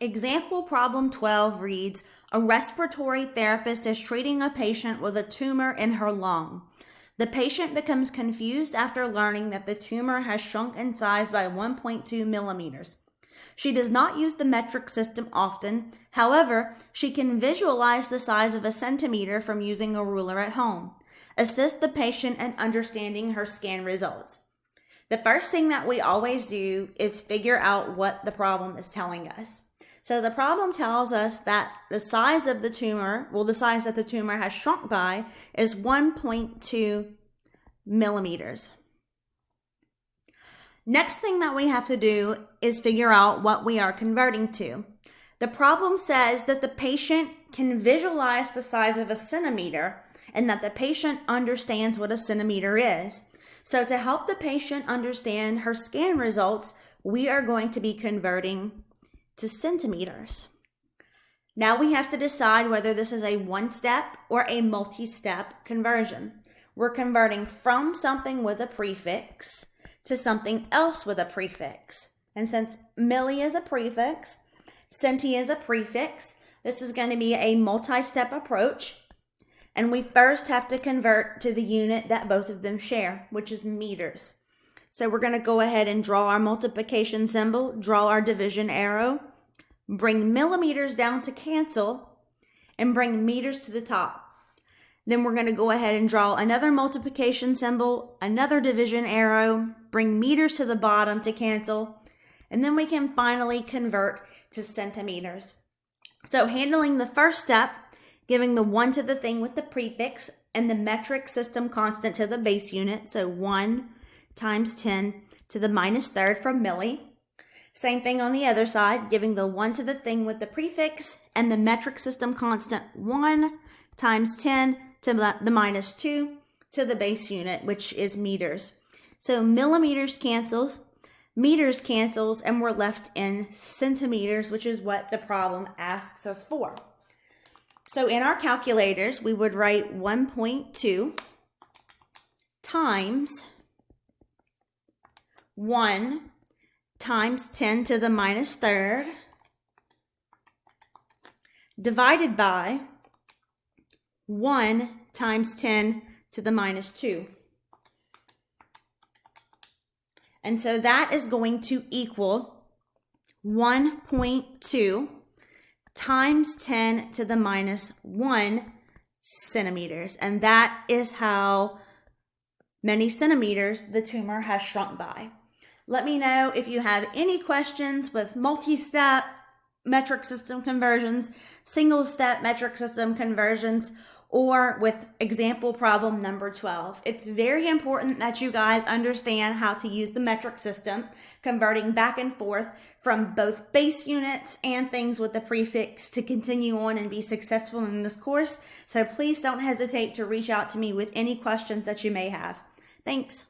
Example problem 12 reads, a respiratory therapist is treating a patient with a tumor in her lung. The patient becomes confused after learning that the tumor has shrunk in size by 1.2 millimeters. She does not use the metric system often. However, she can visualize the size of a centimeter from using a ruler at home. Assist the patient in understanding her scan results. The first thing that we always do is figure out what the problem is telling us. So the problem tells us that the size of the tumor, the size that the tumor has shrunk by is 1.2 millimeters. Next thing that we have to do is figure out what we are converting to. The problem says that the patient can visualize the size of a centimeter and that the patient understands what a centimeter is. So to help the patient understand her scan results, we are going to be converting to centimeters. Now we have to decide whether this is a one-step or a multi-step conversion. We're converting from something with a prefix to something else with a prefix. And since milli is a prefix, centi is a prefix, this is going to be a multi-step approach. And we first have to convert to the unit that both of them share, which is meters. So we're going to go ahead and draw our multiplication symbol, draw our division arrow, bring millimeters down to cancel, and bring meters to the top. Then we're going to go ahead and draw another multiplication symbol, another division arrow, bring meters to the bottom to cancel, and then we can finally convert to centimeters. So handling the first step, giving the 1 to the thing with the prefix and the metric system constant to the base unit, so 1 times 10 to the minus third from milli. Same thing on the other side, giving the 1 to the thing with the prefix and the metric system constant 1 times 10 to the minus 2 to the base unit, which is meters. So millimeters cancels, meters cancels, and we're left in centimeters, which is what the problem asks us for. So in our calculators, we would write 1.2 times 1 times 10 to the minus third divided by 1 times 10 to the minus 2. And so that is going to equal 1.2 times 10 to the minus 1 centimeters. And that is how many centimeters the tumor has shrunk by. Let me know if you have any questions with multi-step metric system conversions, single-step metric system conversions, or with example problem number 12. It's very important that you guys understand how to use the metric system, converting back and forth from both base units and things with the prefix to continue on and be successful in this course. So please don't hesitate to reach out to me with any questions that you may have. Thanks.